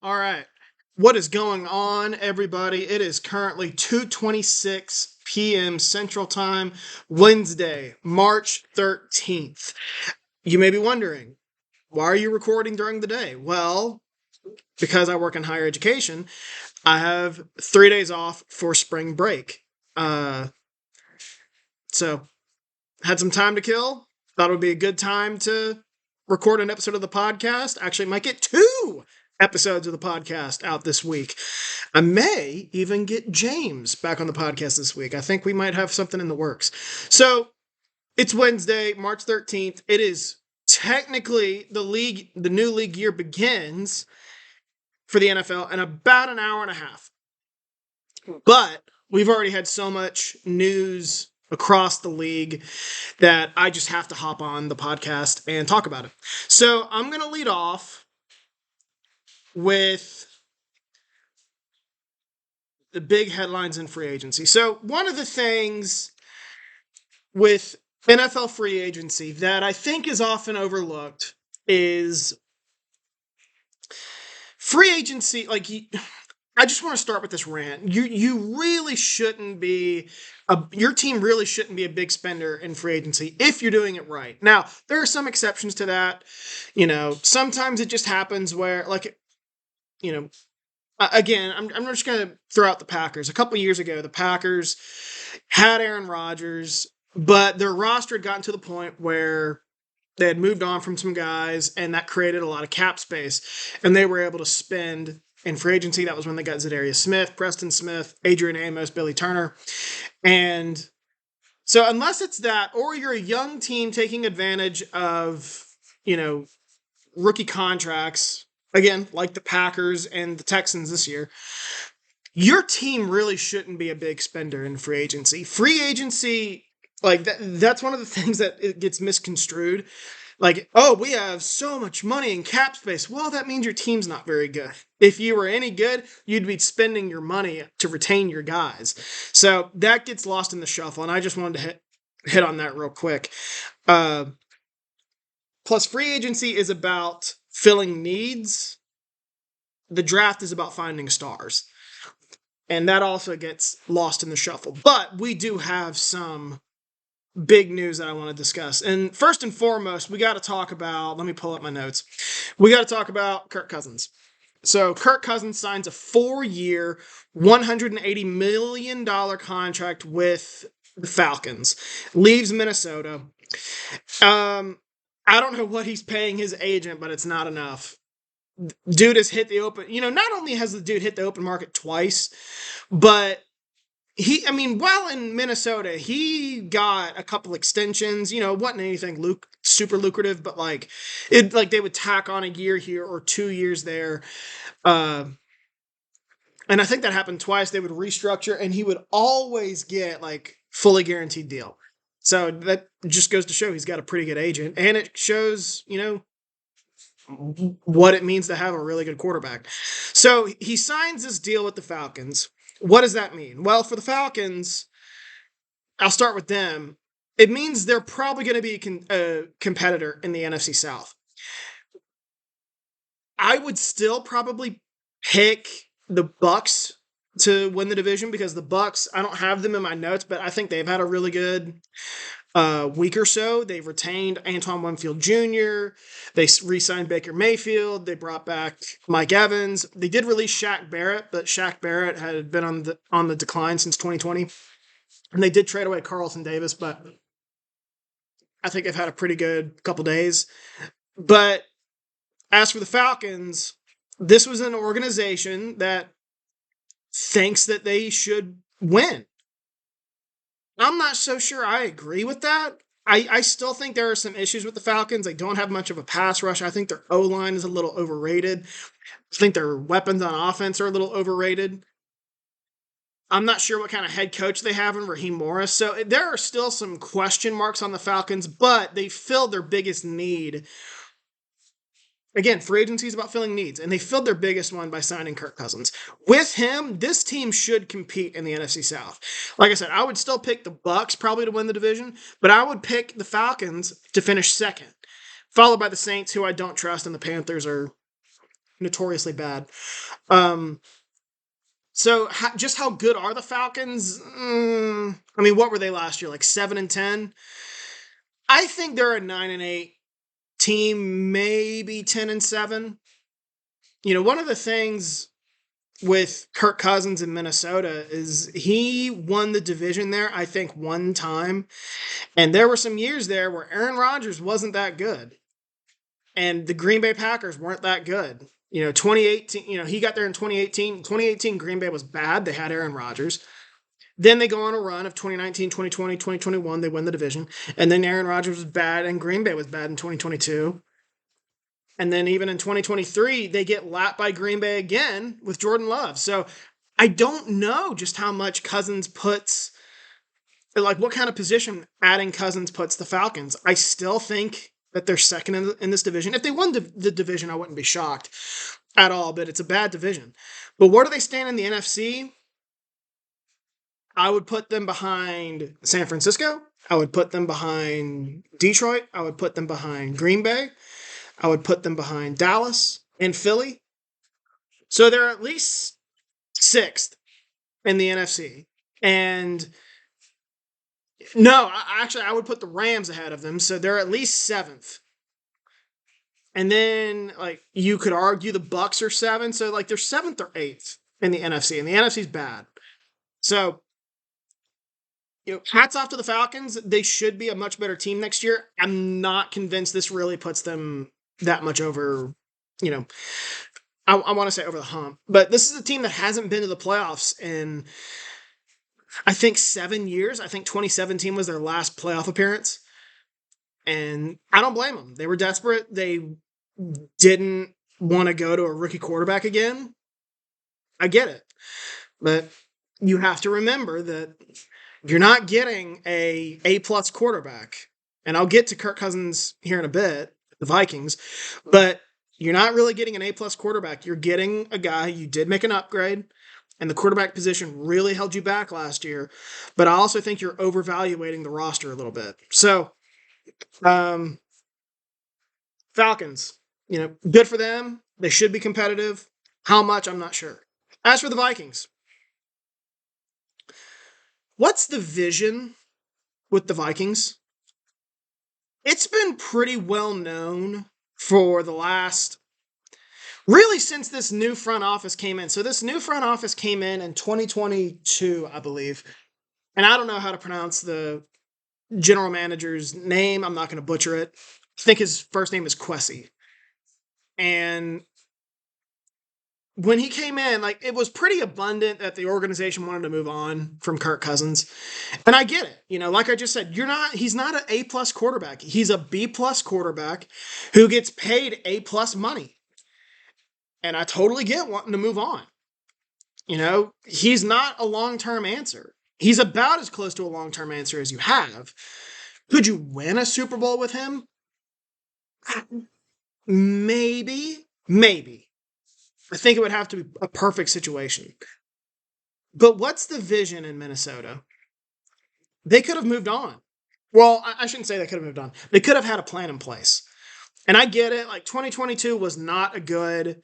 All right. What is going on, everybody? It is currently 2:26 p.m. Central Time, Wednesday, March 13th. You may be wondering, why are you recording during the day? Well, because I work in higher education, I have 3 days off for spring break. Uh, so had some time to kill. Thought it would be a good time to record an episode of the podcast. Actually, might get 2 episodes of the podcast out this week. I may even get James back on the podcast this week. I think we might have something in the works. So it's Wednesday, March 13th. It is technically the new league year begins for the NFL in about an hour and a half. But we've already had so much news across the league that I just have to hop on the podcast and talk about it. So I'm going to lead off with the big headlines in free agency. So one of the things with NFL free agency that I think is often overlooked is free agency. I just want to start with this rant. You really shouldn't be your team really shouldn't be a big spender in free agency if you're doing it right. Now, there are some exceptions to that. Sometimes it just happens where, again, I'm just going to throw out the Packers. A couple years ago, the Packers had Aaron Rodgers, but their roster had gotten to the point where they had moved on from some guys, and that created a lot of cap space, and they were able to spend in free agency. That was when they got Zadarius Smith, Preston Smith, Adrian Amos, Billy Turner. And so unless it's that, or you're a young team taking advantage of, rookie contracts, again, like the Packers and the Texans this year, your team really shouldn't be a big spender in free agency. Free agency, that's one of the things that it gets misconstrued. We have so much money in cap space. Well, that means your team's not very good. If you were any good, you'd be spending your money to retain your guys. So that gets lost in the shuffle, and I just wanted to hit on that real quick. Plus, free agency is about filling needs. The draft is about finding stars. And that also gets lost in the shuffle. But we do have some big news that I want to discuss. And first and foremost, we got to talk about, let me pull up my notes. We got to talk about Kirk Cousins. So Kirk Cousins signs a 4-year, $180 million contract with the Falcons, leaves Minnesota. I don't know what he's paying his agent, but it's not enough. Dude has hit the open, not only has the dude hit the open market twice, but while in Minnesota, he got a couple extensions. Wasn't anything super lucrative, but they would tack on a year here or 2 years there. And I think that happened twice. They would restructure, and he would always get fully guaranteed deal. So that just goes to show he's got a pretty good agent, and it shows, what it means to have a really good quarterback. So he signs this deal with the Falcons. What does that mean? Well, for the Falcons, I'll start with them. It means they're probably going to be a competitor in the NFC South. I would still probably pick the Bucs to win the division because the Bucs, I don't have them in my notes, but I think they've had a really good week or so. They've retained Antoine Winfield Jr. They re-signed Baker Mayfield. They brought back Mike Evans. They did release Shaq Barrett, but Shaq Barrett had been on the decline since 2020. And they did trade away Carlton Davis, but I think they've had a pretty good couple days. But as for the Falcons, this was an organization that thinks that they should win. I'm not so sure I agree with that. I still think there are some issues with the Falcons. They don't have much of a pass rush. I think their O-line is a little overrated. I think their weapons on offense are a little overrated. I'm not sure what kind of head coach they have in Raheem Morris. So there are still some question marks on the Falcons, but they filled their biggest need. Again, free agency is about filling needs, and they filled their biggest one by signing Kirk Cousins. With him, this team should compete in the NFC South. Like I said, I would still pick the Bucs probably to win the division, but I would pick the Falcons to finish second, followed by the Saints, who I don't trust, and the Panthers are notoriously bad. So just how good are the Falcons? I mean, what were they last year? Like 7-10. I think they're a 9-8 team, maybe 10-7. One of the things with Kirk Cousins in Minnesota is he won the division there, I think, one time. And there were some years there where Aaron Rodgers wasn't that good. And the Green Bay Packers weren't that good. 2018, he got there in 2018. 2018, Green Bay was bad. They had Aaron Rodgers. Then they go on a run of 2019, 2020, 2021. They win the division. And then Aaron Rodgers was bad and Green Bay was bad in 2022. And then even in 2023, they get lapped by Green Bay again with Jordan Love. So I don't know just how much Cousins puts, like what kind of position adding Cousins puts the Falcons. I still think that they're second in this division. If they won the division, I wouldn't be shocked at all, but it's a bad division. But where do they stand in the NFC? I would put them behind San Francisco. I would put them behind Detroit. I would put them behind Green Bay. I would put them behind Dallas and Philly. So they're at least sixth in the NFC. And no, actually, I would put the Rams ahead of them. So they're at least seventh. And then, like, you could argue the Bucks are seven. So, like, they're seventh or eighth in the NFC. And the NFC's bad. So, hats off to the Falcons. They should be a much better team next year. I'm not convinced this really puts them that much over, I want to say over the hump. But this is a team that hasn't been to the playoffs in, I think, 7 years. I think 2017 was their last playoff appearance. And I don't blame them. They were desperate. They didn't want to go to a rookie quarterback again. I get it. But you have to remember that you're not getting a A-plus quarterback. And I'll get to Kirk Cousins here in a bit, the Vikings. But you're not really getting an A-plus quarterback. You're getting a guy, you did make an upgrade, and the quarterback position really held you back last year. But I also think you're overvaluating the roster a little bit. So, Falcons, good for them. They should be competitive. How much, I'm not sure. As for the Vikings, what's the vision with the Vikings? It's been pretty well known for the last, really since this new front office came in. So this new front office came in 2022, I believe. And I don't know how to pronounce the general manager's name. I'm not going to butcher it. I think his first name is Kwesi. And when he came in, like, it was pretty abundant that the organization wanted to move on from Kirk Cousins. And I get it. Like I just said, he's not an A-plus quarterback. He's a B-plus quarterback who gets paid A-plus money. And I totally get wanting to move on. He's not a long-term answer. He's about as close to a long-term answer as you have. Could you win a Super Bowl with him? Maybe. I think it would have to be a perfect situation. But what's the vision in Minnesota? They could have moved on. Well, I shouldn't say they could have moved on. They could have had a plan in place. And I get it. Like, 2022 was not a good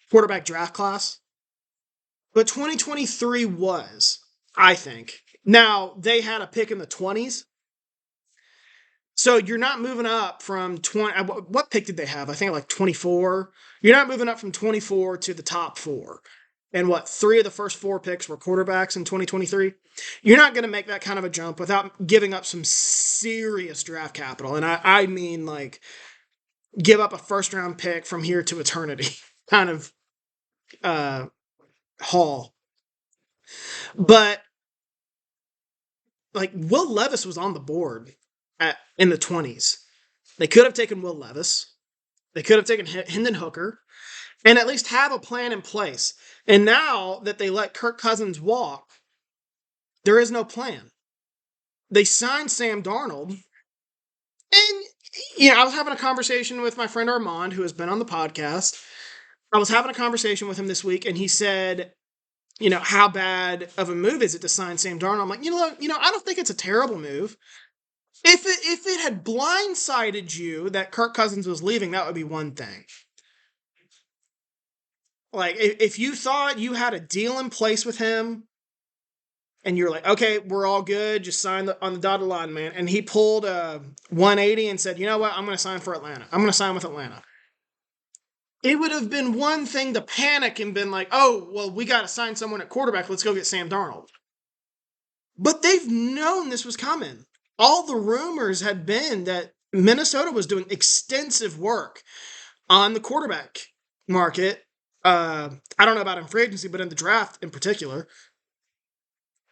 quarterback draft class. But 2023 was, I think. Now, they had a pick in the 20s. So you're not moving up from 20. What pick did they have? I think like 24. You're not moving up from 24 to the top 4. And 3 of the first 4 picks were quarterbacks in 2023. You're not going to make that kind of a jump without giving up some serious draft capital. And I mean, like, give up a first round pick from here to eternity kind of haul. But, like, Will Levis was on the board in the 20s. They could have taken Will Levis. They could have taken Hendon Hooker and at least have a plan in place. And now that they let Kirk Cousins walk, there is no plan. They signed Sam Darnold. And, I was having a conversation with my friend Armand, who has been on the podcast. I was having a conversation with him this week, and he said, how bad of a move is it to sign Sam Darnold? I'm like, I don't think it's a terrible move. If it had blindsided you that Kirk Cousins was leaving, that would be one thing. Like, if you thought you had a deal in place with him and you're like, okay, we're all good, just sign on the dotted line, man. And he pulled a 180 and said, you know what, I'm going to sign for Atlanta. I'm going to sign with Atlanta. It would have been one thing to panic and been like, oh, well, we got to sign someone at quarterback. Let's go get Sam Darnold. But they've known this was coming. All the rumors had been that Minnesota was doing extensive work on the quarterback market. I don't know about in free agency, but in the draft in particular.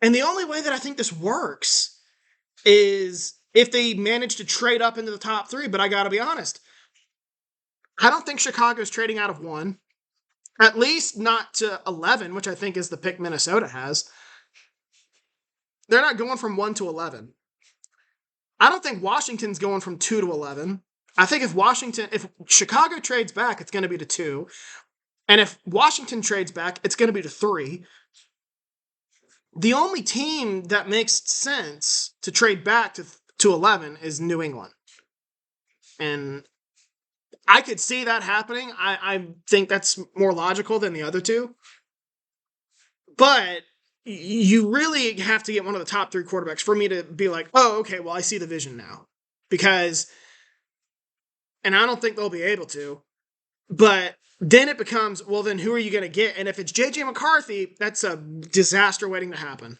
And the only way that I think this works is if they manage to trade up into the top three. But I got to be honest, I don't think Chicago's trading out of 1, at least not to 11, which I think is the pick Minnesota has. They're not going from 1 to 11. I don't think Washington's going from 2 to 11. I think if Chicago trades back, it's going to be to 2. And if Washington trades back, it's going to be to 3. The only team that makes sense to trade back to 11 is New England. And I could see that happening. I think that's more logical than the other two. But you really have to get one of the top 3 quarterbacks for me to be like, oh, okay, well, I see the vision now. Because, and I don't think they'll be able to, but then it becomes, well, then who are you going to get? And if it's J.J. McCarthy, that's a disaster waiting to happen.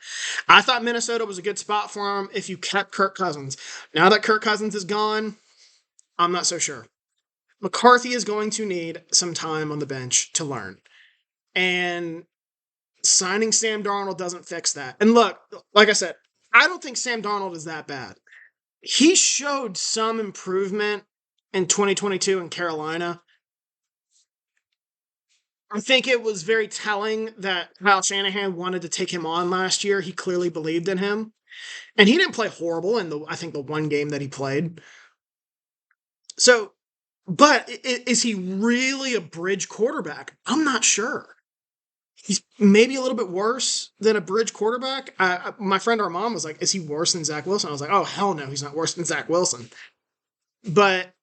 I thought Minnesota was a good spot for him if you kept Kirk Cousins. Now that Kirk Cousins is gone, I'm not so sure. McCarthy is going to need some time on the bench to learn. And signing Sam Darnold doesn't fix that. And look, like I said, I don't think Sam Darnold is that bad. He showed some improvement in 2022 in Carolina. I think it was very telling that Kyle Shanahan wanted to take him on last year. He clearly believed in him. And he didn't play horrible in I think the one game that he played. So, but is he really a bridge quarterback? I'm not sure. He's maybe a little bit worse than a bridge quarterback. My friend Armand was like, is he worse than Zach Wilson? I was like, oh, hell no, he's not worse than Zach Wilson. But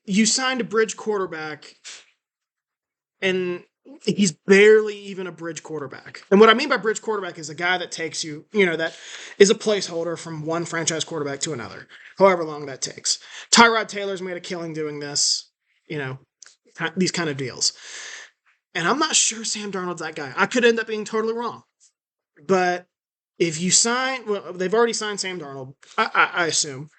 you signed a bridge quarterback, and he's barely even a bridge quarterback. And what I mean by bridge quarterback is a guy that takes you, that is a placeholder from one franchise quarterback to another, however long that takes. Tyrod Taylor's made a killing doing this, these kind of deals. And I'm not sure Sam Darnold's that guy. I could end up being totally wrong. But if you they've already signed Sam Darnold, I assume.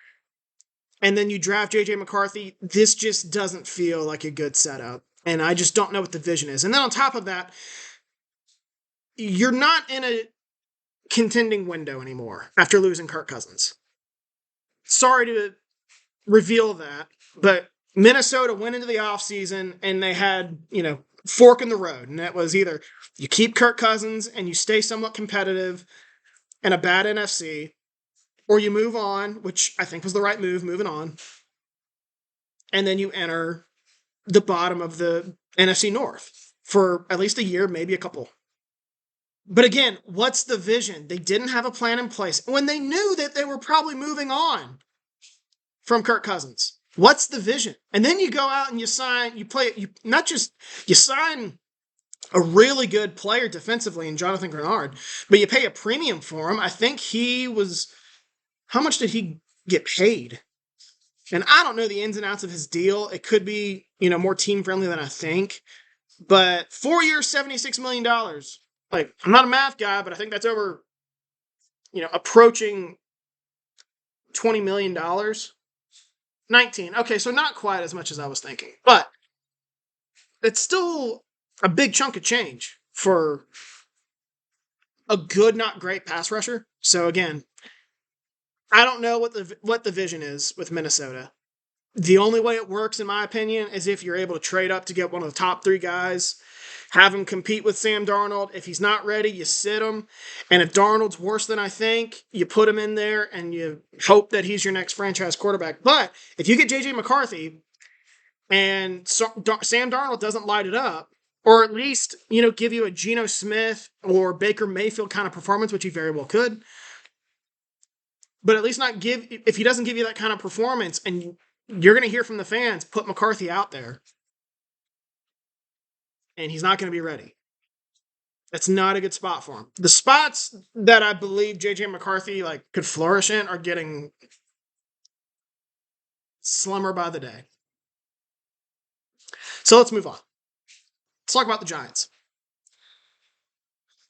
And then you draft J.J. McCarthy, this just doesn't feel like a good setup. And I just don't know what the vision is. And then on top of that, you're not in a contending window anymore after losing Kirk Cousins. Sorry to reveal that, but Minnesota went into the offseason and they had, fork in the road. And that was either you keep Kirk Cousins and you stay somewhat competitive in a bad NFC, or you move on, which I think was the right move, moving on. And then you enter the bottom of the NFC North for at least a year, maybe a couple. But again, what's the vision? They didn't have a plan in place when they knew that they were probably moving on from Kirk Cousins. What's the vision? And then you go out and you sign a really good player defensively in Jonathan Grenard, but you pay a premium for him. I think how much did he get paid? And I don't know the ins and outs of his deal. It could be, more team friendly than I think. But 4 years, $76 million. Like, I'm not a math guy, but I think that's over, approaching $20 million. 19. Okay, so not quite as much as I was thinking. But it's still a big chunk of change for a good, not great pass rusher. So again, I don't know what the vision is with Minnesota. The only way it works, in my opinion, is if you're able to trade up to get one of the top 3 guys, have him compete with Sam Darnold. If he's not ready, you sit him. And if Darnold's worse than I think, you put him in there and you hope that he's your next franchise quarterback. But if you get J.J. McCarthy and Sam Darnold doesn't light it up, or at least, give you a Geno Smith or Baker Mayfield kind of performance, which he very well could, but at least if he doesn't give you that kind of performance, and you're going to hear from the fans, put McCarthy out there. and he's not going to be ready. That's not a good spot for him. The spots that I believe JJ McCarthy could flourish in are getting slimmer by the day. So let's move on. Let's talk about the Giants.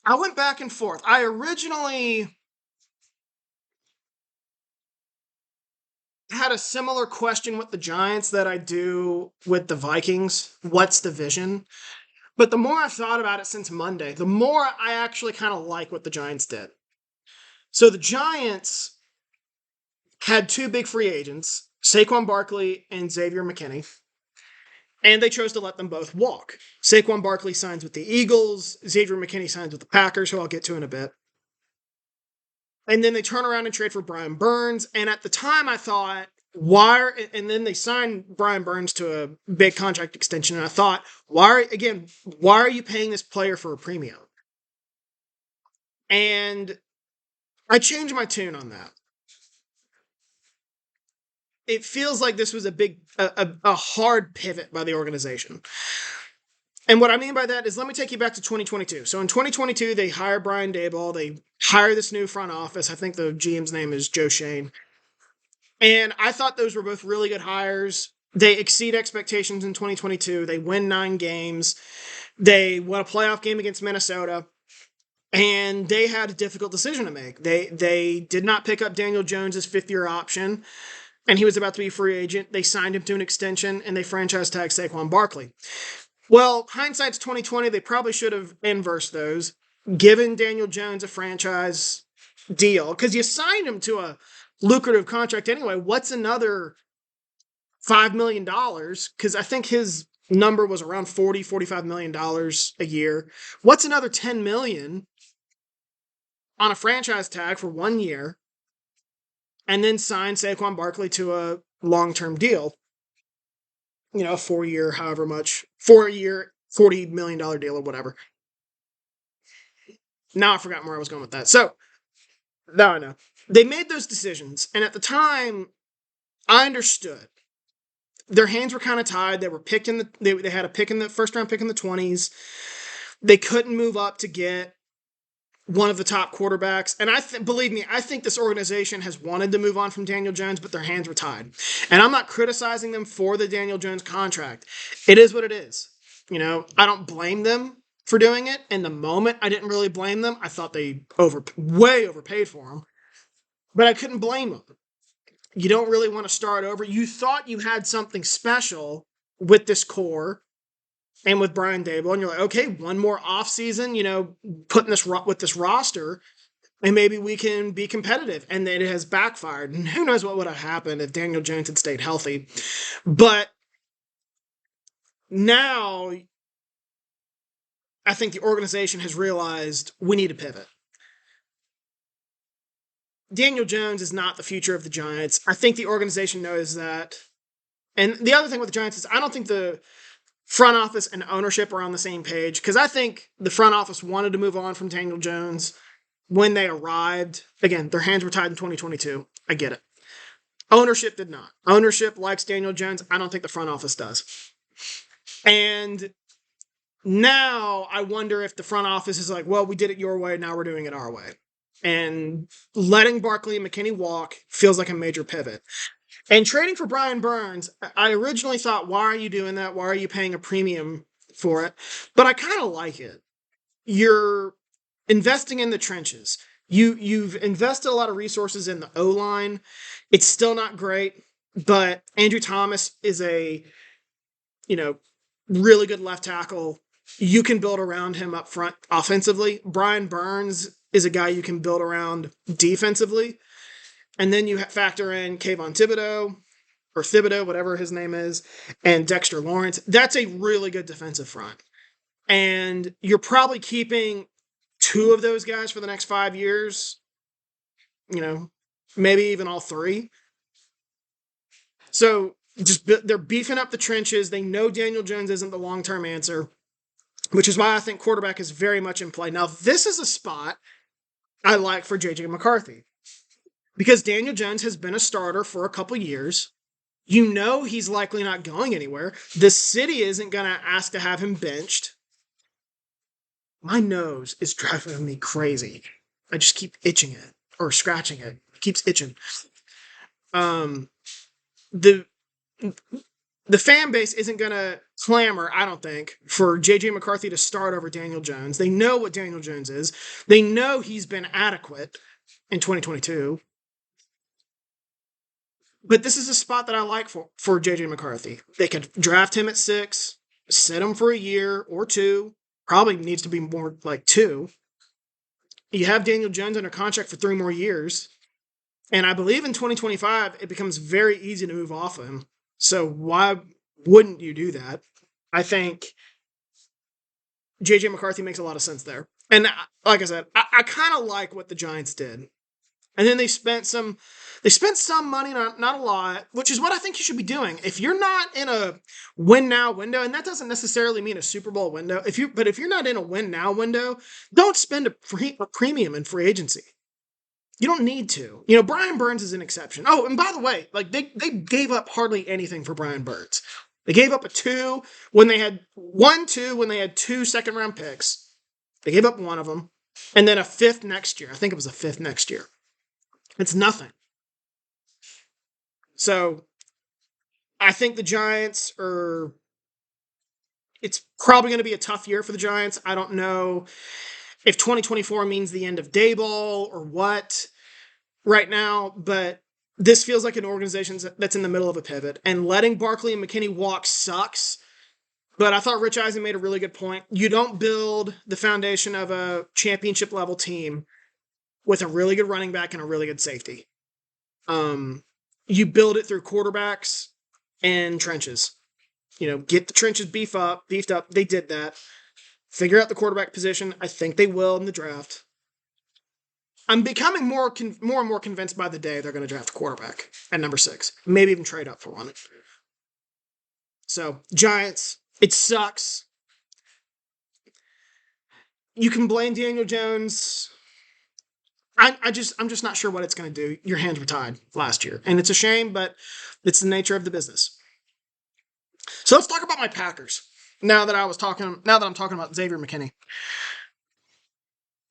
I went back and forth. I originally had a similar question with the Giants that I do with the Vikings. What's the vision? But the more I've thought about it since Monday, the more I actually kind of like what the Giants did. So the Giants had two big free agents, Saquon Barkley and Xavier McKinney, and they chose to let them both walk. Saquon Barkley signs with the Eagles, Xavier McKinney signs with the Packers, who I'll get to in a bit. And then they turn around and trade for Brian Burns. And at the time, I thought, and then they signed Brian Burns to a big contract extension. And I thought, why are you paying this player for a premium? And I changed my tune on that. It feels like this was a hard pivot by the organization. And what I mean by that is, let me take you back to 2022. So in 2022, they hire Brian Daboll. They hire this new front office. I think the GM's name is Joe Shane. And I thought those were both really good hires. They exceed expectations in 2022. They win 9 games. They won a playoff game against Minnesota. And they had a difficult decision to make. They did not pick up Daniel Jones' fifth-year option, and he was about to be a free agent. They signed him to an extension, and they franchise tagged Saquon Barkley. Well, hindsight's 2020. They probably should have inversed those, given Daniel Jones a franchise deal, because you signed him to a lucrative contract anyway. What's another $5 million? Because I think his number was around $45 million a year. What's another $10 million on a franchise tag for 1 year, and then sign Saquon Barkley to a long-term deal? A 4-year, however much, 4-year, $40 million deal or whatever. Now I forgot where I was going with that. So, now I know. They made those decisions, and at the time, I understood. Their hands were kind of tied. They were picked in they had a pick in the first round pick in the 20s. They couldn't move up to get one of the top quarterbacks. And believe me, I think this organization has wanted to move on from Daniel Jones, but their hands were tied. And I'm not criticizing them for the Daniel Jones contract. It is what it is. I don't blame them for doing it. In the moment, I didn't really blame them. I thought they way overpaid for him. But I couldn't blame them. You don't really want to start over. You thought you had something special with this core and with Brian Daboll, and you're like, okay, one more offseason, putting this with this roster, and maybe we can be competitive. And then it has backfired. And who knows what would have happened if Daniel Jones had stayed healthy. But now I think the organization has realized we need to pivot. Daniel Jones is not the future of the Giants. I think the organization knows that. And the other thing with the Giants is I don't think the front office and ownership are on the same page, because I think the front office wanted to move on from Daniel Jones when they arrived. Again, their hands were tied in 2022. I get it. Ownership did not. Ownership likes Daniel Jones. I don't think the front office does. And now I wonder if the front office is like, well, we did it your way, now we're doing it our way. And letting Barkley and McKinney walk feels like a major pivot. And trading for Brian Burns, I originally thought, why are you doing that? Why are you paying a premium for it? But I kind of like it. You're investing in the trenches. You've invested a lot of resources in the O-line. It's still not great, but Andrew Thomas is a, really good left tackle. You can build around him up front offensively. Brian Burns is a guy you can build around defensively. And then you factor in Kayvon Thibodeau, whatever his name is, and Dexter Lawrence. That's a really good defensive front. And you're probably keeping 2 of those guys for the next 5 years, maybe even all 3. So they're beefing up the trenches. They know Daniel Jones isn't the long-term answer, which is why I think quarterback is very much in play. Now, this is a spot I like for J.J. McCarthy, because Daniel Jones has been a starter for a couple years. He's likely not going anywhere. The city isn't going to ask to have him benched. My nose is driving me crazy. I just keep itching it or scratching it. It keeps itching. Um, the the fan base isn't going to clamor, I don't think, for JJ McCarthy to start over Daniel Jones. They know what Daniel Jones is. They know he's been adequate in 2022. But this is a spot that I like for JJ McCarthy. They could draft him at 6, sit him for a year or 2. Probably needs to be more like 2. You have Daniel Jones under contract for 3 more years. And I believe in 2025, it becomes very easy to move off of him. So why wouldn't you do that? I think JJ McCarthy makes a lot of sense there. And like I said, I kind of like what the Giants did. And then they spent some money, not a lot, which is what I think you should be doing. If you're not in a win now window, and that doesn't necessarily mean a Super Bowl window, if you're not in a win now window, don't spend a premium in free agency. You don't need to. Brian Burns is an exception. Oh, and by the way, like they gave up hardly anything for Brian Burns. They gave up a 2 when they had 1-2 when they had 2 second-round picks. They gave up one of them, and then a 5th next year. I think it was a 5th next year. It's nothing. So I think the Giants are. It's probably going to be a tough year for the Giants. I don't know if 2024 means the end of Daboll or what right now, but this feels like an organization that's in the middle of a pivot. And letting Barkley and McKinney walk sucks. But I thought Rich Eisen made a really good point. You don't build the foundation of a championship level team with a really good running back and a really good safety. You build it through quarterbacks and trenches. Get the trenches beefed up. They did that. Figure out the quarterback position. I think they will in the draft. I'm becoming more and more convinced by the day they're going to draft a quarterback at number 6. Maybe even trade up for one. So, Giants, it sucks. You can blame Daniel Jones. I'm just not sure what it's going to do. Your hands were tied last year, and it's a shame, but it's the nature of the business. So let's talk about my Packers. Now that I'm talking about Xavier McKinney,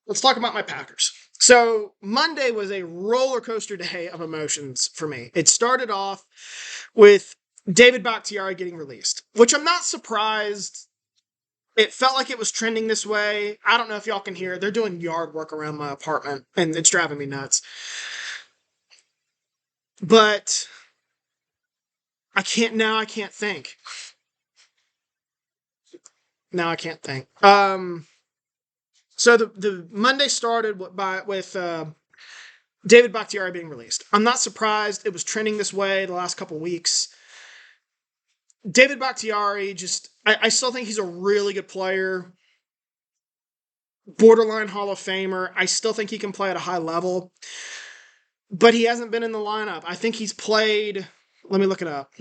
let's talk about my Packers. So Monday was a roller coaster day of emotions for me. It started off with David Bakhtiari getting released, which I'm not surprised. It felt like it was trending this way. I don't know if y'all can hear. They're doing yard work around my apartment, and it's driving me nuts. But I can't think. Now I can't think. So the Monday started with David Bakhtiari being released. I'm not surprised. It was trending this way the last couple weeks. David Bakhtiari, I still think he's a really good player. Borderline Hall of Famer. I still think he can play at a high level. But he hasn't been in the lineup. I think he's played. Let me look it up.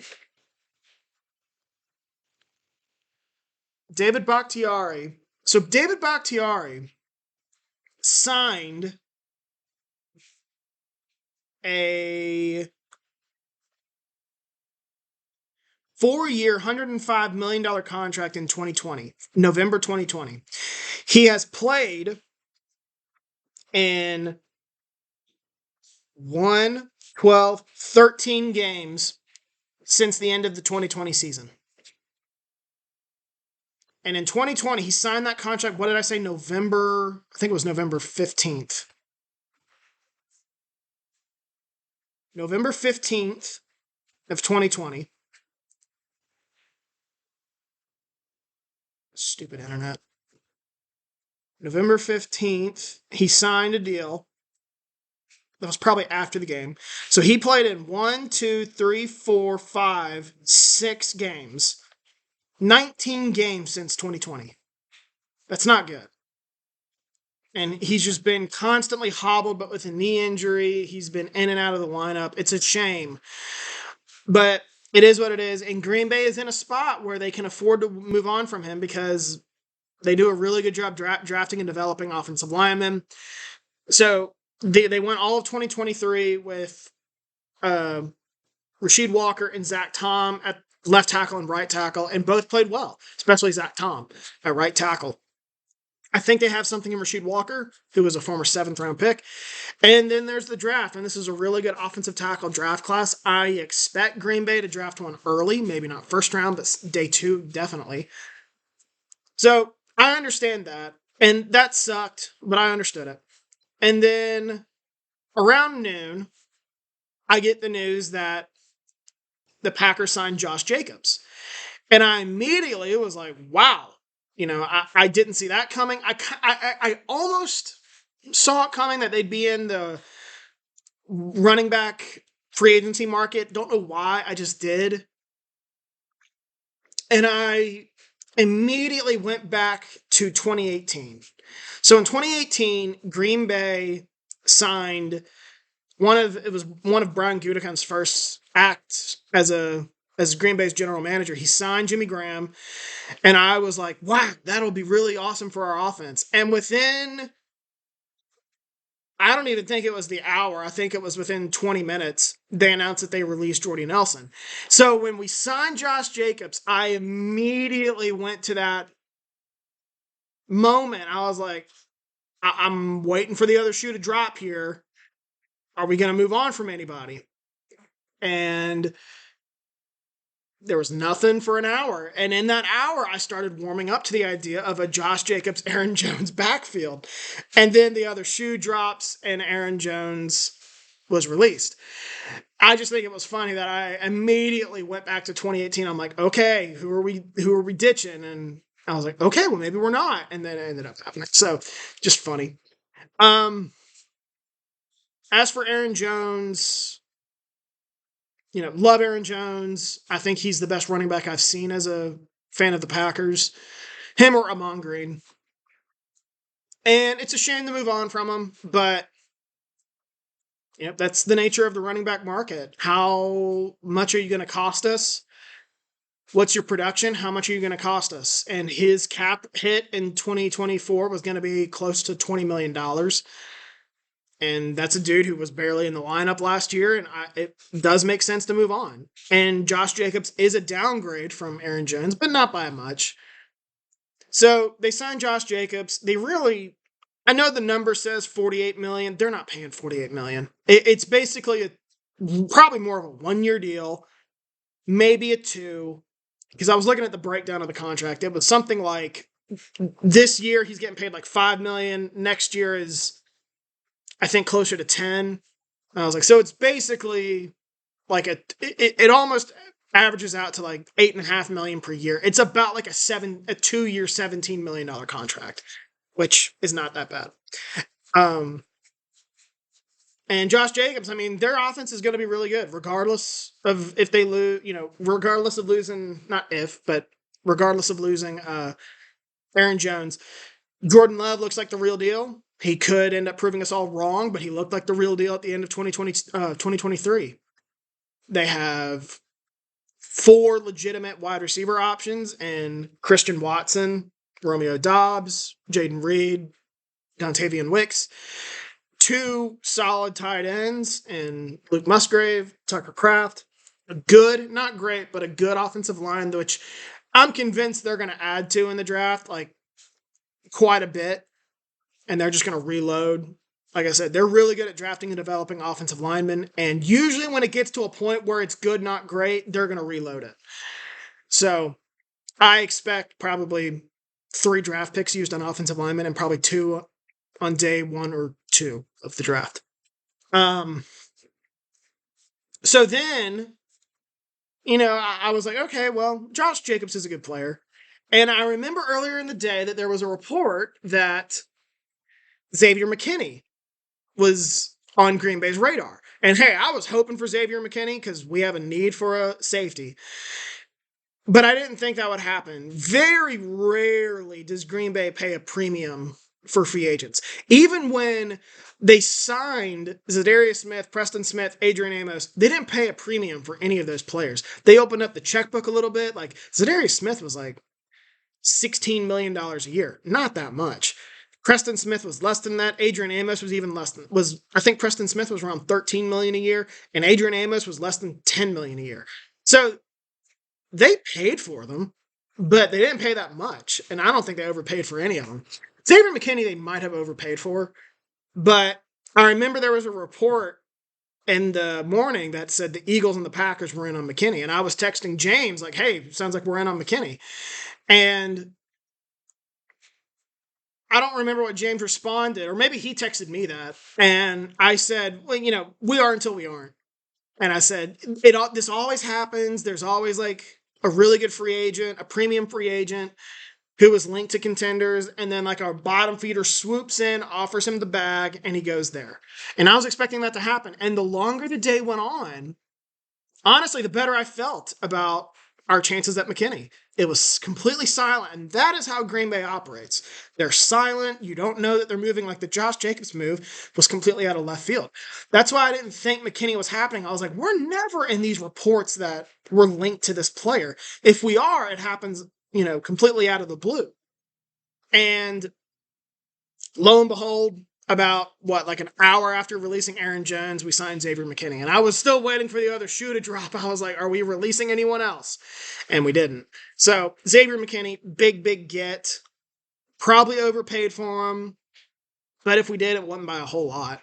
David Bakhtiari. So David Bakhtiari signed a 4-year, $105 million contract in 2020, November 2020. He has played in 13 games since the end of the 2020 season. And in 2020, he signed that contract, what did I say, November? I think it was November 15th. November 15th of 2020. Stupid internet. November 15th, he signed a deal. That was probably after the game. So he played in 6 games. 19 games since 2020. That's not good. And he's just been constantly hobbled, but with a knee injury. He's been in and out of the lineup. It's a shame. But it is what it is. And Green Bay is in a spot where they can afford to move on from him because they do a really good job drafting and developing offensive linemen. So they went all of 2023 with Rasheed Walker and Zach Tom at left tackle and right tackle, and both played well, especially Zach Tom at right tackle. I think they have something in Rasheed Walker, who was a former 7th-round pick. And then there's the draft, and this is a really good offensive tackle draft class. I expect Green Bay to draft one early, maybe not first round, but day 2, definitely. So I understand that, and that sucked, but I understood it. And then around noon, I get the news that the Packers signed Josh Jacobs. And I immediately was like, wow. I didn't see that coming. I almost saw it coming that they'd be in the running back free agency market. Don't know why. I just did. And I immediately went back to 2018. So in 2018, Green Bay signed one of Brian Gutekunst's first acts as Green Bay's general manager. He signed Jimmy Graham, and I was like, wow, that'll be really awesome for our offense. And within, I don't even think it was the hour, I think it was within 20 minutes, they announced that they released Jordy Nelson. So when we signed Josh Jacobs, I immediately went to that moment. I was like, I'm waiting for the other shoe to drop here. Are we going to move on from anybody? And there was nothing for an hour. And in that hour, I started warming up to the idea of a Josh Jacobs, Aaron Jones backfield. And then the other shoe drops and Aaron Jones was released. I just think it was funny that I immediately went back to 2018. I'm like, okay, who are we ditching? And I was like, okay, well, maybe we're not. And then it ended up happening. So just funny. As for Aaron Jones, love Aaron Jones. I think he's the best running back I've seen as a fan of the Packers. Him or Amon Green. And it's a shame to move on from him, but that's the nature of the running back market. How much are you going to cost us? What's your production? How much are you going to cost us? And his cap hit in 2024 was going to be close to $20 million. And that's a dude who was barely in the lineup last year, and it does make sense to move on. And Josh Jacobs is a downgrade from Aaron Jones, but not by much. So they signed Josh Jacobs. I know the number says $48 million. They're not paying $48 million. It's basically probably more of a 1-year deal, maybe a 2. Because I was looking at the breakdown of the contract. It was something like this year he's getting paid like $5 million. Next year is, I think, closer to 10. And I was like, so it's basically like it almost averages out to like $8.5 million per year. It's about like a 2-year, $17 million contract, which is not that bad. And Josh Jacobs, their offense is going to be really good, regardless of if they lose, regardless of losing, not if, but regardless of losing Aaron Jones. Jordan Love looks like the real deal. He could end up proving us all wrong, but he looked like the real deal at the end of 2023. They have 4 legitimate wide receiver options in Christian Watson, Romeo Doubs, Jaden Reed, Dontavian Wicks. 2 solid tight ends in Luke Musgrave, Tucker Kraft. A good, not great, but a good offensive line, which I'm convinced they're going to add to in the draft, like quite a bit. And they're just going to reload. Like I said, they're really good at drafting and developing offensive linemen. And usually when it gets to a point where it's good, not great, they're going to reload it. So I expect probably 3 draft picks used on offensive linemen and probably 2 on day 1 or 2 of the draft. So then, I was like, okay, well, Josh Jacobs is a good player. And I remember earlier in the day that there was a report that Xavier McKinney was on Green Bay's radar. And hey, I was hoping for Xavier McKinney because we have a need for a safety. But I didn't think that would happen. Very rarely does Green Bay pay a premium for free agents. Even when they signed Zadarius Smith, Preston Smith, Adrian Amos, they didn't pay a premium for any of those players. They opened up the checkbook a little bit. Like Zadarius Smith was like $16 million a year. Not that much. Preston Smith was less than that. Adrian Amos was even less than, I think Preston Smith was around $13 million a year, and Adrian Amos was less than $10 million a year. So they paid for them, but they didn't pay that much. And I don't think they overpaid for any of them. Xavier McKinney, they might have overpaid for, but I remember there was a report in the morning that said the Eagles and the Packers were in on McKinney. And I was texting James, like, hey, sounds like we're in on McKinney. And I don't remember what James responded, or maybe he texted me that. And I said, well, we are until we aren't. And I said, this always happens. There's always like a really good free agent, a premium free agent who is linked to contenders, and then like our bottom feeder swoops in, offers him the bag, and he goes there. And I was expecting that to happen. And the longer the day went on, honestly, the better I felt about our chances at McKinney. It was completely silent, and that is how Green Bay operates. They're silent. You don't know that they're moving. Like the Josh Jacobs move was completely out of left field. That's why I didn't think McKinney was happening. I was like, we're never in these reports that we're linked to this player. If we are, it happens, completely out of the blue. And lo and behold, about like an hour after releasing Aaron Jones, we signed Xavier McKinney. And I was still waiting for the other shoe to drop. I was like, are we releasing anyone else? And we didn't. So Xavier McKinney, big get. Probably overpaid for him. But if we did, it wasn't by a whole lot.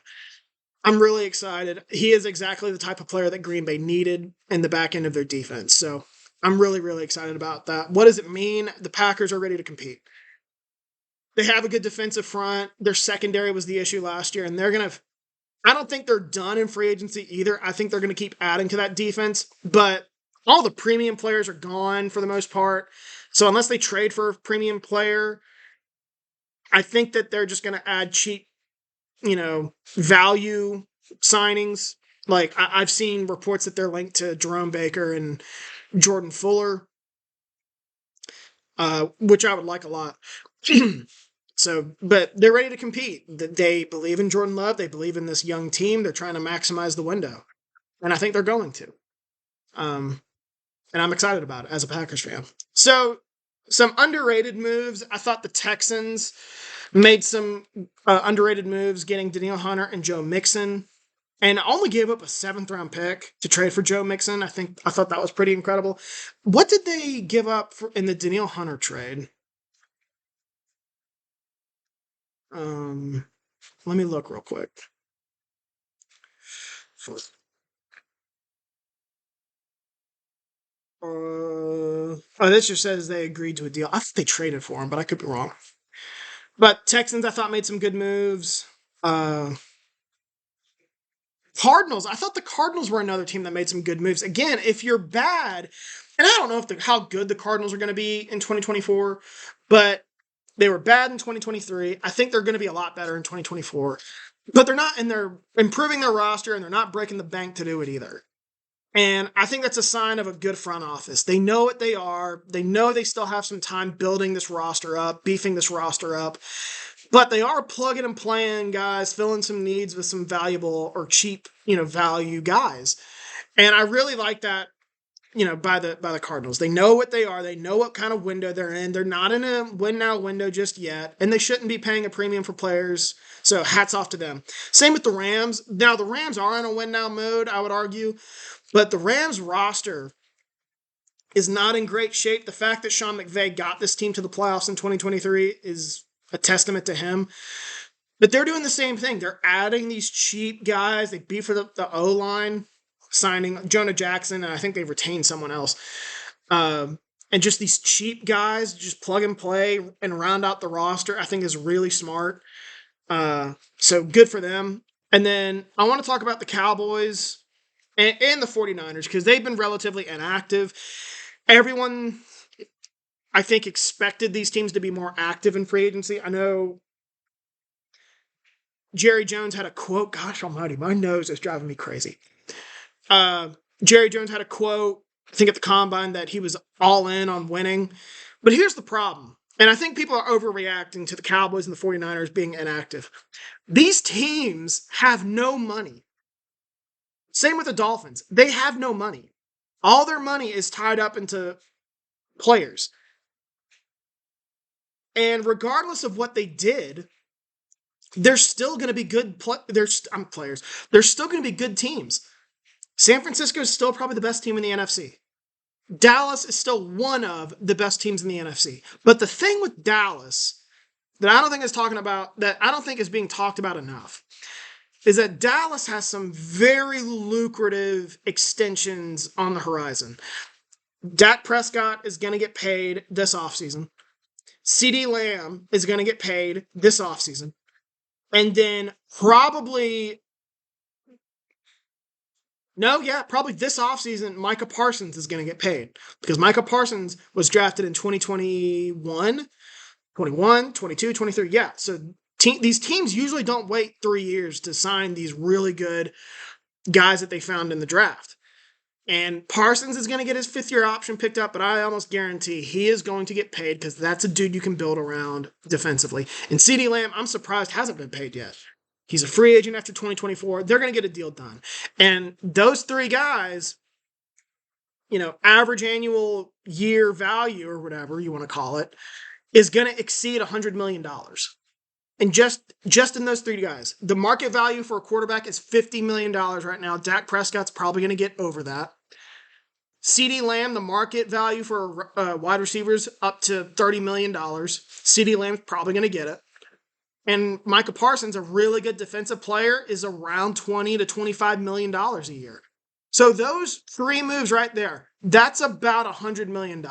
I'm really excited. He is exactly the type of player that Green Bay needed in the back end of their defense. So I'm really, really excited about that. What does it mean? The Packers are ready to compete. They have a good defensive front. Their secondary was the issue last year, and I don't think they're done in free agency either. I think they're going to keep adding to that defense, but all the premium players are gone for the most part. So unless they trade for a premium player, I think that they're just going to add cheap, value signings. Like I've seen reports that they're linked to Jerome Baker and Jordan Fuller, which I would like a lot. So, but they're ready to compete. They believe in Jordan Love. They believe in this young team. They're trying to maximize the window. And I think they're going to. And I'm excited about it as a Packers fan. So, some underrated moves. I thought the Texans made some underrated moves, getting Danielle Hunter and Joe Mixon, and only gave up a 7th-round pick to trade for Joe Mixon. I thought that was pretty incredible. What did they give up in the Danielle Hunter trade? Let me look real quick. This just says they agreed to a deal. I thought they traded for him, but I could be wrong. But Texans, I thought, made some good moves. Cardinals, I thought the Cardinals were another team that made some good moves. Again, if you're bad, and I don't know how good the Cardinals are going to be in 2024, but they were bad in 2023. I think they're going to be a lot better in 2024. But they're not, and they're improving their roster, and they're not breaking the bank to do it either. And I think that's a sign of a good front office. They know what they are. They know they still have some time building this roster up, beefing this roster up. But they are plugging and playing guys, filling some needs with some valuable or cheap, value guys. And I really like that, by the Cardinals. They know what they are. They know what kind of window they're in. They're not in a win now window just yet. And they shouldn't be paying a premium for players. So hats off to them. Same with the Rams. Now the Rams are in a win now mode, I would argue. But the Rams roster is not in great shape. The fact that Sean McVay got this team to the playoffs in 2023 is a testament to him. But they're doing the same thing. They're adding these cheap guys. They beef for the O-line, signing Jonah Jackson, and I think they've retained someone else. And just these cheap guys, just plug and play and round out the roster, I think is really smart. So good for them. And then I want to talk about the Cowboys and the 49ers, because they've been relatively inactive. Everyone, I think, expected these teams to be more active in free agency. I know Jerry Jones had a quote. Gosh almighty, my nose is driving me crazy. Jerry Jones had a quote, I think at the Combine, that he was all in on winning. But here's the problem. And I think people are overreacting to the Cowboys and the 49ers being inactive. These teams have no money. Same with the Dolphins. They have no money. All their money is tied up into players. And regardless of what they did, they're still going to be good players. They're still going to be good teams. San Francisco is still probably the best team in the NFC. Dallas is still one of the best teams in the NFC. But the thing with Dallas that I don't think is being talked about enough is that Dallas has some very lucrative extensions on the horizon. Dak Prescott is going to get paid this offseason. CeeDee Lamb is going to get paid this offseason. And then probably this offseason, Micah Parsons is going to get paid because Micah Parsons was drafted in 2021, 21, 22, 23. Yeah. So these teams usually don't wait 3 years to sign these really good guys that they found in the draft. And Parsons is going to get his 5th-year option picked up, but I almost guarantee he is going to get paid because that's a dude you can build around defensively. And CeeDee Lamb, I'm surprised hasn't been paid yet. He's a free agent after 2024. They're going to get a deal done. And those 3 guys, average annual year value or whatever you want to call it, is going to exceed $100 million. And just in those 3 guys, the market value for a quarterback is $50 million right now. Dak Prescott's probably going to get over that. CeeDee Lamb, the market value for wide receivers up to $30 million. CeeDee Lamb's probably going to get it. And Micah Parsons, a really good defensive player, is around $20 to $25 million a year. So those 3 moves right there, that's about $100 million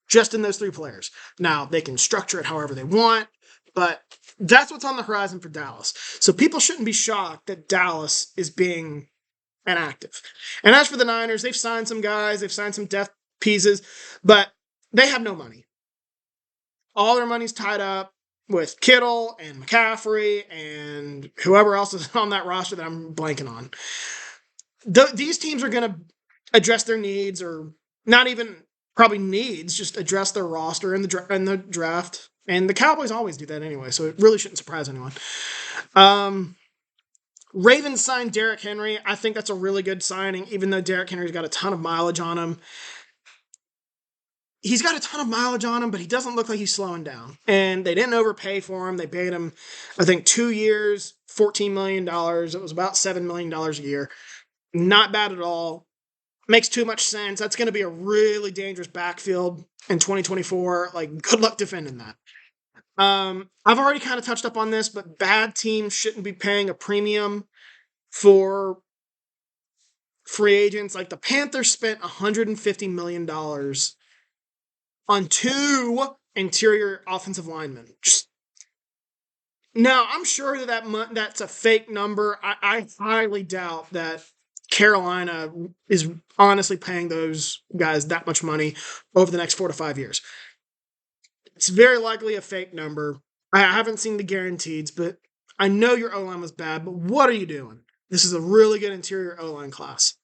just in those 3 players. Now, they can structure it however they want, but that's what's on the horizon for Dallas. So people shouldn't be shocked that Dallas is being inactive. And as for the Niners, they've signed some guys, they've signed some depth pieces, but they have no money. All their money's tied up with Kittle and McCaffrey and whoever else is on that roster that I'm blanking on. These teams are going to address their needs, or not even probably needs, just address their roster in the draft. And the Cowboys always do that anyway, so it really shouldn't surprise anyone. Ravens signed Derrick Henry. I think that's a really good signing, even though Derrick Henry's got a ton of mileage on him. He's got a ton of mileage on him, but he doesn't look like he's slowing down. And they didn't overpay for him. They paid him, I think, 2 years, $14 million. It was about $7 million a year. Not bad at all. Makes too much sense. That's going to be a really dangerous backfield in 2024. Good luck defending that. I've already kind of touched up on this, but bad teams shouldn't be paying a premium for free agents. Like the Panthers spent $150 million on 2 interior offensive linemen. Now, I'm sure that's a fake number. I highly doubt that Carolina is honestly paying those guys that much money over the next 4 to 5 years. It's very likely a fake number. I haven't seen the guarantees, but I know your O-line was bad, but what are you doing? This is a really good interior O-line class.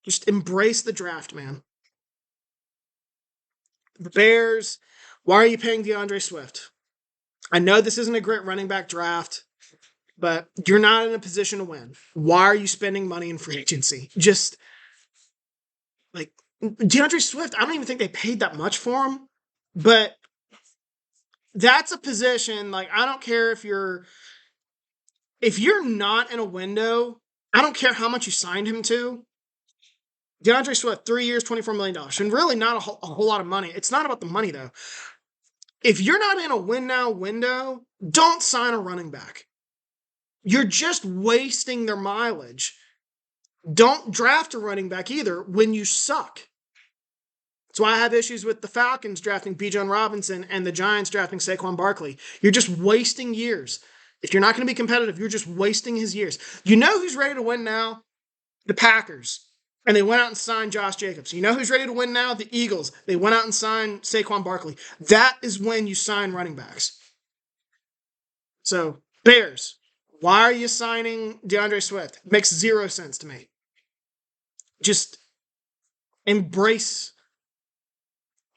Just embrace the draft, man. The Bears, why are you paying DeAndre Swift? I know this isn't a great running back draft, but you're not in a position to win. Why are you spending money in free agency? Just DeAndre Swift, I don't even think they paid that much for him, but that's a position, I don't care if you're not in a window, I don't care how much you signed him to. DeAndre Swift, 3 years, $24 million. And really not a whole lot of money. It's not about the money, though. If you're not in a win-now window, don't sign a running back. You're just wasting their mileage. Don't draft a running back either when you suck. That's why I have issues with the Falcons drafting Bijan Robinson and the Giants drafting Saquon Barkley. You're just wasting years. If you're not going to be competitive, you're just wasting his years. You know who's ready to win now? The Packers. And they went out and signed Josh Jacobs. You know who's ready to win now? The Eagles. They went out and signed Saquon Barkley. That is when you sign running backs. So, Bears, why are you signing DeAndre Swift? It makes 0 sense to me. Just embrace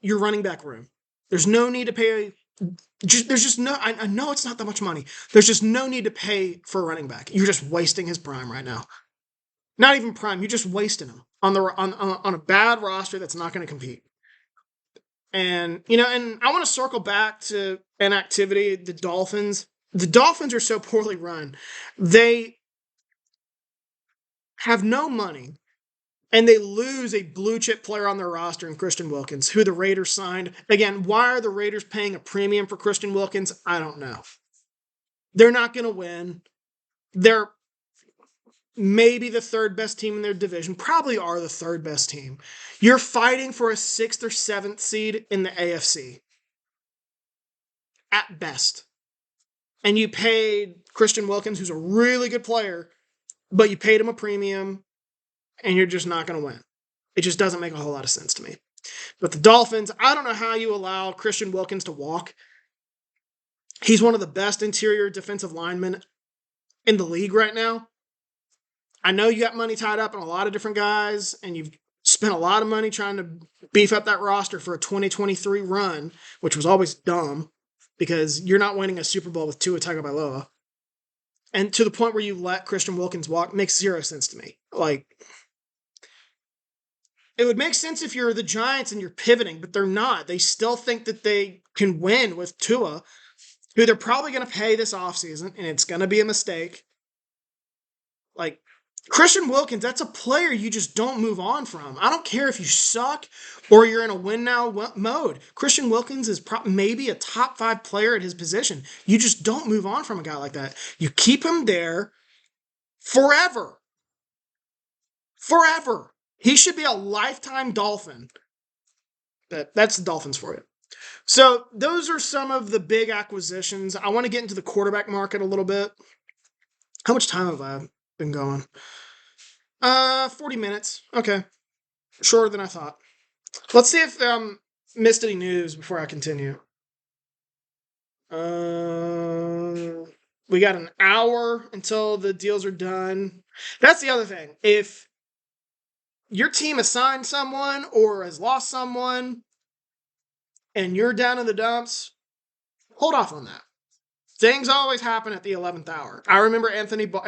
your running back room. There's no need to pay. I know it's not that much money. There's just no need to pay for a running back. You're just wasting his prime right now. Not even prime. You're just wasting him on a bad roster that's not going to compete. And I want to circle back to an activity. The Dolphins. The Dolphins are so poorly run. They have no money, and they lose a blue chip player on their roster in Christian Wilkins, who the Raiders signed. Again, why are the Raiders paying a premium for Christian Wilkins? I don't know. They're not going to win. They're maybe the third best team in their division, probably are the third best team. You're fighting for a sixth or seventh seed in the AFC at best. And you paid Christian Wilkins, who's a really good player, but you paid him a premium, and you're just not going to win. It just doesn't make a whole lot of sense to me. But the Dolphins, I don't know how you allow Christian Wilkins to walk. He's one of the best interior defensive linemen in the league right now. I know you got money tied up in a lot of different guys, and you've spent a lot of money trying to beef up that roster for a 2023 run, which was always dumb because you're not winning a Super Bowl with Tua Tagovailoa. And to the point where you let Christian Wilkins walk makes zero sense to me. Like, it would make sense if you're the Giants and you're pivoting, but they're not. They still think that they can win with Tua, who they're probably going to pay this offseason, and it's going to be a mistake. Like, Christian Wilkins, that's a player you just don't move on from. I don't care if you suck or you're in a win-now mode. Christian Wilkins is maybe a top 5 player at his position. You just don't move on from a guy like that. You keep him there forever. Forever. He should be a lifetime Dolphin. That's the Dolphins for you. So those are some of the big acquisitions. I want to get into the quarterback market a little bit. How much time have I been going? 40 minutes. Okay. Shorter than I thought. Let's see if missed any news before I continue. We got an hour until the deals are done. That's the other thing. If your team has signed someone or has lost someone and you're down in the dumps, hold off on that. Things always happen at the 11th hour. I remember it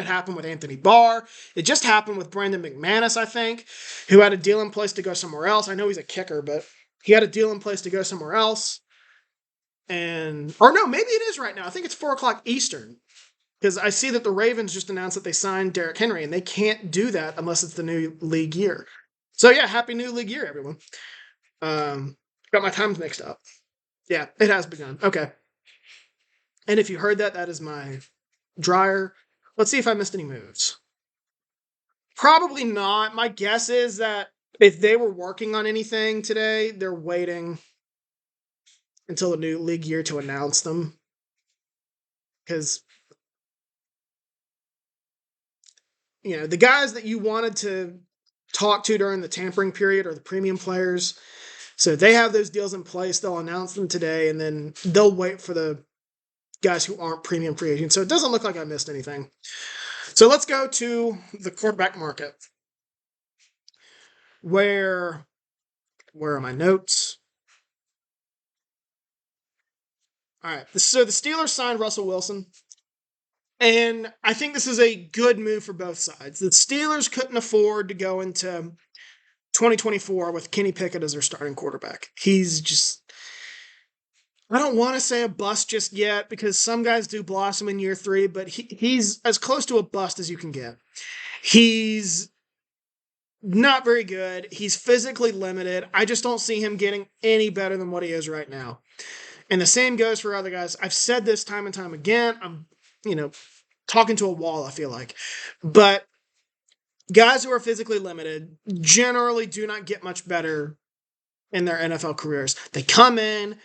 happened with Anthony Barr. It just happened with Brandon McManus, I think, who had a deal in place to go somewhere else. I know he's a kicker, but he had a deal in place to go somewhere else. Or no, maybe it is right now. I think it's 4 o'clock Eastern. Because I see that the Ravens just announced that they signed Derrick Henry, and they can't do that unless it's the new league year. So yeah, happy new league year, everyone. Got my times mixed up. Yeah, it has begun. Okay. And if you heard that, that is my dryer. Let's see if I missed any moves. Probably not. My guess is that if they were working on anything today, they're waiting until the new league year to announce them. Because, the guys that you wanted to talk to during the tampering period are the premium players. So they have those deals in place. They'll announce them today, and then they'll wait for the guys who aren't premium free agents. So it doesn't look like I missed anything. So let's go to the quarterback market. Where are my notes? All right. So the Steelers signed Russell Wilson. And I think this is a good move for both sides. The Steelers couldn't afford to go into 2024 with Kenny Pickett as their starting quarterback. He's just, I don't want to say a bust just yet because some guys do blossom in year 3, but he's as close to a bust as you can get. He's not very good. He's physically limited. I just don't see him getting any better than what he is right now. And the same goes for other guys. I've said this time and time again. I'm, talking to a wall, I feel like. But guys who are physically limited generally do not get much better in their NFL careers. They come in,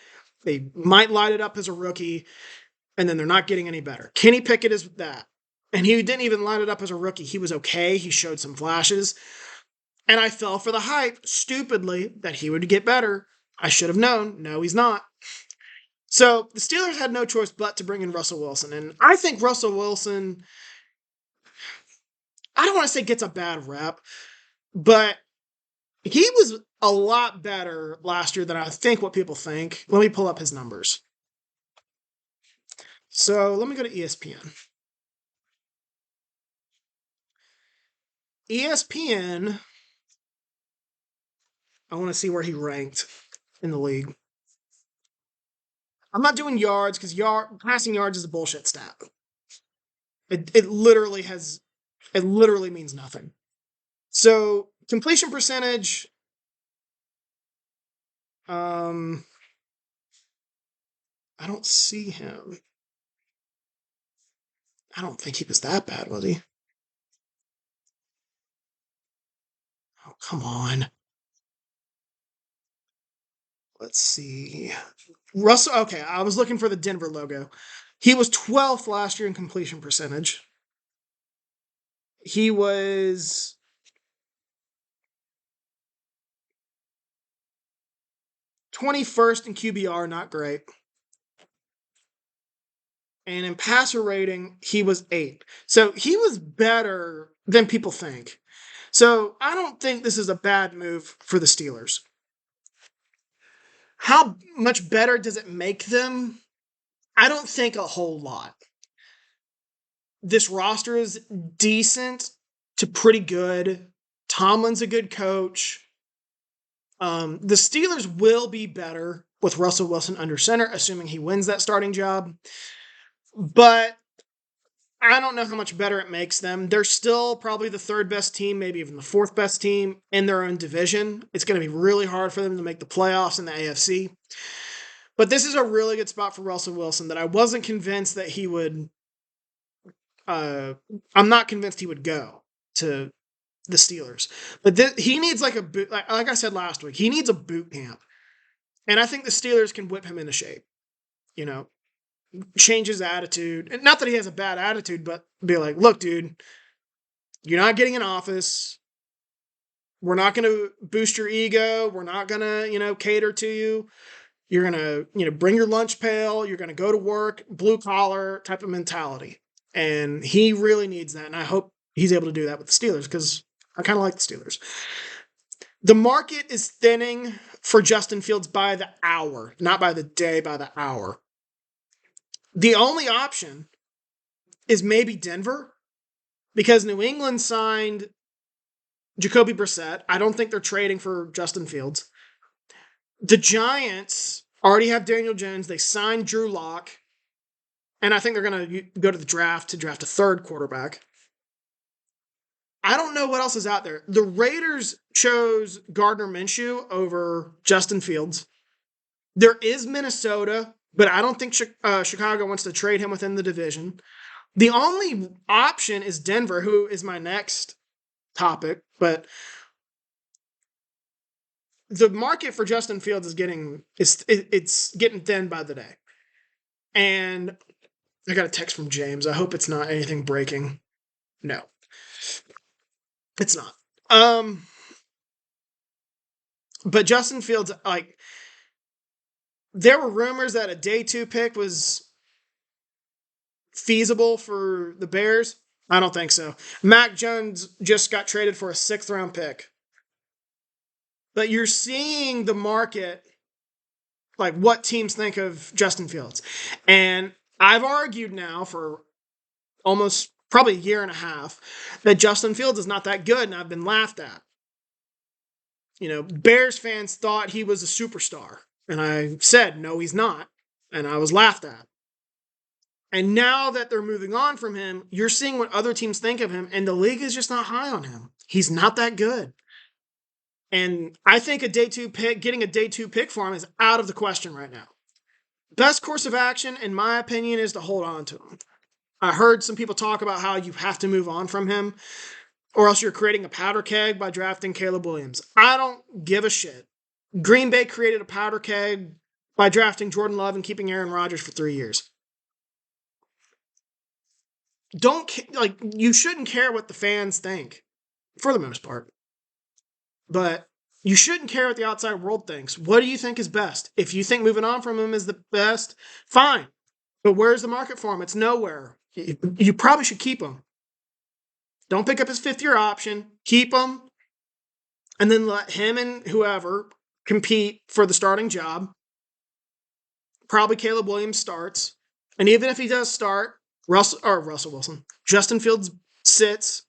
they might light it up as a rookie, and then they're not getting any better. Kenny Pickett is that. And he didn't even light it up as a rookie. He was okay. He showed some flashes. And I fell for the hype, stupidly, that he would get better. I should have known. No, he's not. So the Steelers had no choice but to bring in Russell Wilson. And I think Russell Wilson, I don't want to say gets a bad rep, but he was a lot better last year than I think what people think. Let me pull up his numbers. So let me go to ESPN. ESPN, I want to see where he ranked in the league. I'm not doing yards because passing yards is a bullshit stat. It literally means nothing. So Completion percentage. I don't see him. I don't think he was that bad, was he? Oh, come on. Let's see. Russell, okay, I was looking for the Denver logo. He was 12th last year in completion percentage. He was 21st in QBR, not great. And in passer rating, he was 8th. So he was better than people think. So I don't think this is a bad move for the Steelers. How much better does it make them? I don't think a whole lot. This roster is decent to pretty good. Tomlin's a good coach. The Steelers will be better with Russell Wilson under center, assuming he wins that starting job. But I don't know how much better it makes them. They're still probably the third best team, maybe even the fourth best team in their own division. It's going to be really hard for them to make the playoffs in the AFC. But this is a really good spot for Russell Wilson that I wasn't convinced that he would. I'm not convinced he would go to the Steelers. But he needs like a boot. Like I said last week, he needs a boot camp. And I think the Steelers can whip him into shape. You know, change his attitude. And not that he has a bad attitude, but be like, look, dude, you're not getting an office. We're not going to boost your ego. We're not going to, cater to you. You're going to, bring your lunch pail. You're going to go to work, blue collar type of mentality. And he really needs that. And I hope he's able to do that with the Steelers because I kind of like the Steelers. The market is thinning for Justin Fields by the hour, not by the day, by the hour. The only option is maybe Denver because New England signed Jacoby Brissett. I don't think they're trading for Justin Fields. The Giants already have Daniel Jones. They signed Drew Lock. And I think they're going to go to the draft to draft a third quarterback. I don't know what else is out there. The Raiders chose Gardner Minshew over Justin Fields. There is Minnesota, but I don't think Chicago wants to trade him within the division. The only option is Denver, who is my next topic. But the market for Justin Fields is getting thin by the day. And I got a text from James. I hope it's not anything breaking. No. It's not. But Justin Fields, there were rumors that a day 2 pick was feasible for the Bears. I don't think so. Mac Jones just got traded for a 6th round pick. But you're seeing the market, like what teams think of Justin Fields. And I've argued now for almost probably a year and a half that Justin Fields is not that good, and I've been laughed at. Bears fans thought he was a superstar. And I said, no, he's not. And I was laughed at. And now that they're moving on from him, you're seeing what other teams think of him, and the league is just not high on him. He's not that good. And I think getting a day 2 pick for him is out of the question right now. Best course of action, in my opinion, is to hold on to him. I heard some people talk about how you have to move on from him, or else you're creating a powder keg by drafting Caleb Williams. I don't give a shit. Green Bay created a powder keg by drafting Jordan Love and keeping Aaron Rodgers for 3 years. You shouldn't care what the fans think, for the most part. But you shouldn't care what the outside world thinks. What do you think is best? If you think moving on from him is the best, fine. But where's the market for him? It's nowhere. You probably should keep him. Don't pick up his 5th-year option. Keep him. And then let him and whoever compete for the starting job. Probably Caleb Williams starts. And even if he does start, Russell Wilson, Justin Fields sits.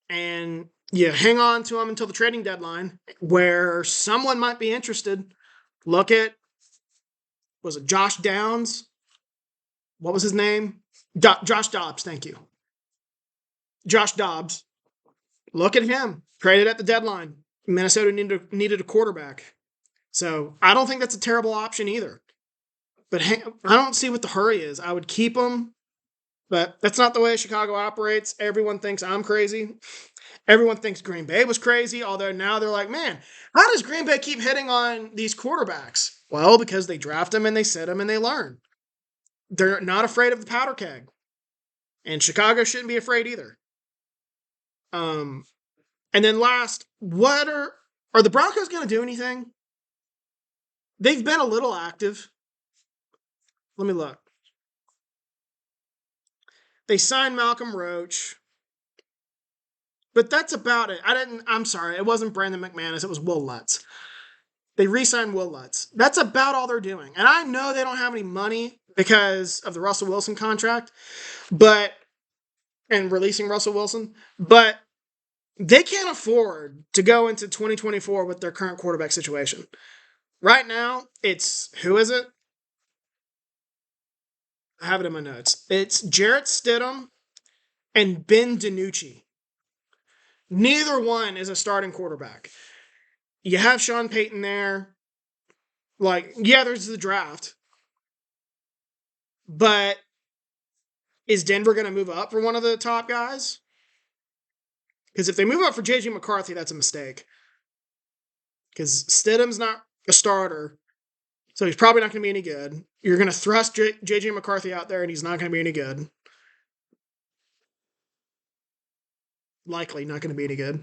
And you hang on to him until the trading deadline, where someone might be interested. Look at, was it Josh Downs? What was his name? Josh Dobbs, thank you. Josh Dobbs. Look at him. Traded at the deadline. Minnesota needed a quarterback. So I don't think that's a terrible option either. But I don't see what the hurry is. I would keep him, but that's not the way Chicago operates. Everyone thinks I'm crazy. Everyone thinks Green Bay was crazy, although now they're like, man, how does Green Bay keep hitting on these quarterbacks? Well, because they draft them and they sit them and they learn. They're not afraid of the powder keg. And Chicago shouldn't be afraid either. And then last, what are the Broncos going to do anything? They've been a little active. Let me look. They signed Malcolm Roach. But that's about it. I'm sorry. It wasn't Brandon McManus. It was Will Lutz. They re-signed Will Lutz. That's about all they're doing. And I know they don't have any money because of the Russell Wilson contract, and releasing Russell Wilson, but they can't afford to go into 2024 with their current quarterback situation. Right now, who is it? I have it in my notes. It's Jarrett Stidham and Ben DiNucci. Neither one is a starting quarterback. You have Sean Payton there. There's the draft. But is Denver going to move up for one of the top guys? Because if they move up for J.J. McCarthy, that's a mistake. Because Stidham's not a starter, so he's probably not going to be any good. You're going to thrust J.J. McCarthy out there, and he's not going to be any good. Likely not going to be any good.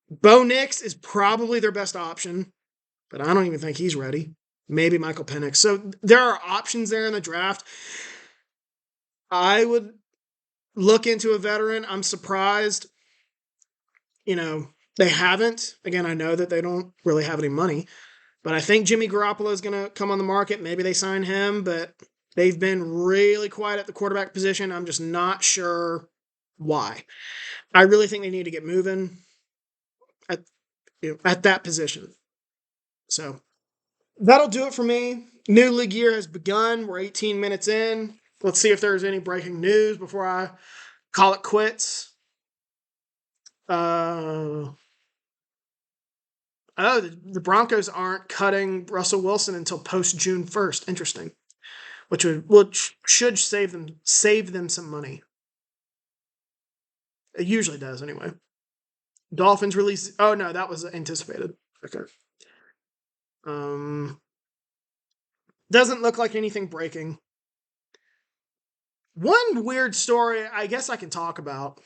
Bo Nix is probably their best option, but I don't even think he's ready. Maybe Michael Penix. So there are options there in the draft. I would look into a veteran. I'm surprised, they haven't. Again, I know that they don't really have any money, but I think Jimmy Garoppolo is going to come on the market. Maybe they sign him, but they've been really quiet at the quarterback position. I'm just not sure why. I really think they need to get moving at that position. So that'll do it for me. New league year has begun. We're 18 minutes in. Let's see if there's any breaking news before I call it quits. The Broncos aren't cutting Russell Wilson until post June 1st. Interesting. Which should save them some money. It usually does anyway. Dolphins release. Oh no, that was anticipated. Okay. Doesn't look like anything breaking. One weird story I guess I can talk about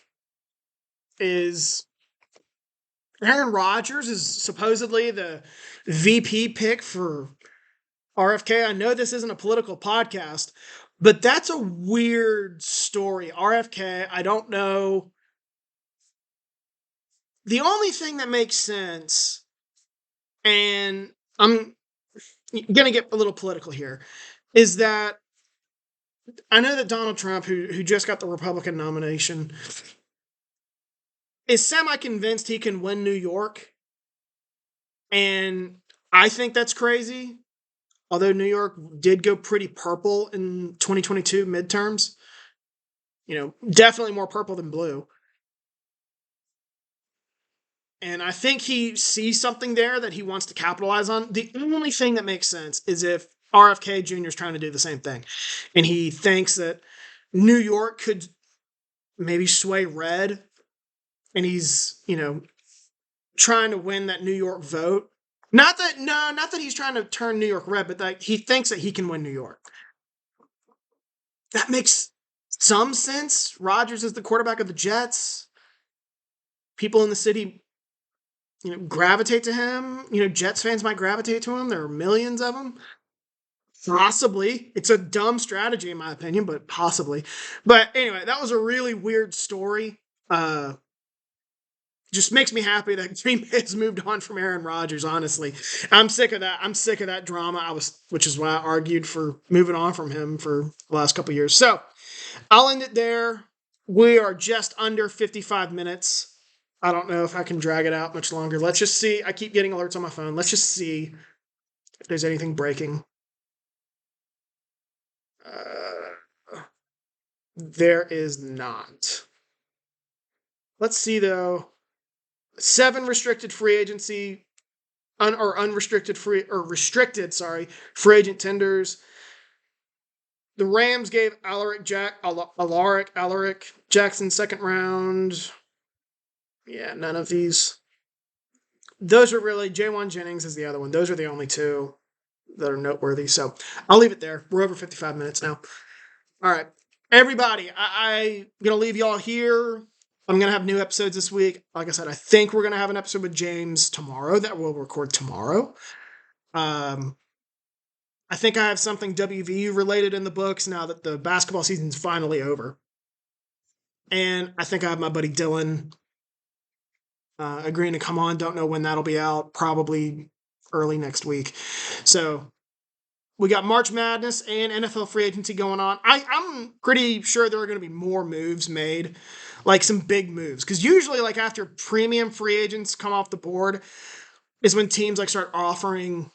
is Aaron Rodgers is supposedly the VP pick for RFK. I know this isn't a political podcast, but that's a weird story. RFK, I don't know. The only thing that makes sense, and I'm going to get a little political here, is that I know that Donald Trump, who just got the Republican nomination, is semi-convinced he can win New York. And I think that's crazy. Although New York did go pretty purple in 2022 midterms. Definitely more purple than blue. And I think he sees something there that he wants to capitalize on. The only thing that makes sense is if RFK Jr. is trying to do the same thing. And he thinks that New York could maybe sway red. And he's, trying to win that New York vote. Not that he's trying to turn New York red, but that he thinks that he can win New York. That makes some sense. Rodgers is the quarterback of the Jets. People in the city, gravitate to him. Jets fans might gravitate to him. There are millions of them. Possibly. It's a dumb strategy in my opinion, but possibly. But anyway, that was a really weird story. Just makes me happy that Green Bay has moved on from Aaron Rodgers, honestly. I'm sick of that. I'm sick of that drama. Which is why I argued for moving on from him for the last couple of years. So I'll end it there. We are just under 55 minutes. I don't know if I can drag it out much longer. Let's just see. I keep getting alerts on my phone. Let's just see if there's anything breaking. There is not. let's see though. 7 restricted free agency unrestricted free or restricted, free agent tenders. The Rams gave Alaric Jackson second round. Yeah, none of these. Those are really J1 Jennings is the other one. Those are the only two that are noteworthy. So I'll leave it there. We're over 55 minutes now. All right, everybody. I'm gonna leave y'all here. I'm gonna have new episodes this week. Like I said, I think we're gonna have an episode with James tomorrow that we'll record tomorrow. I think I have something WVU related in the books now that the basketball season's finally over. And I think I have my buddy Dylan agreeing to come on. Don't know when that'll be out. Probably early next week. So we got March Madness and NFL free agency going on. I'm pretty sure there are going to be more moves made, like some big moves. Because usually, like after premium free agents come off the board, is when teams like start offering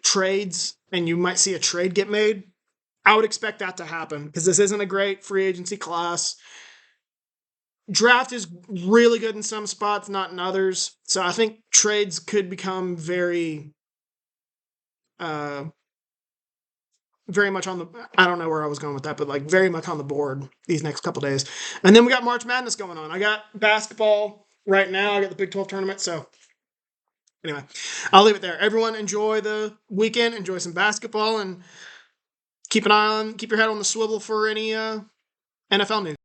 trades, and you might see a trade get made. I would expect that to happen because this isn't a great free agency class. Draft is really good in some spots, not in others. So I think trades could become very much on the, I don't know where I was going with that, but like very much on the board these next couple days. And then we got March Madness going on. I got basketball right now. I got the Big 12 tournament. So anyway, I'll leave it there. Everyone enjoy the weekend, enjoy some basketball, and keep your head on the swivel for any NFL news.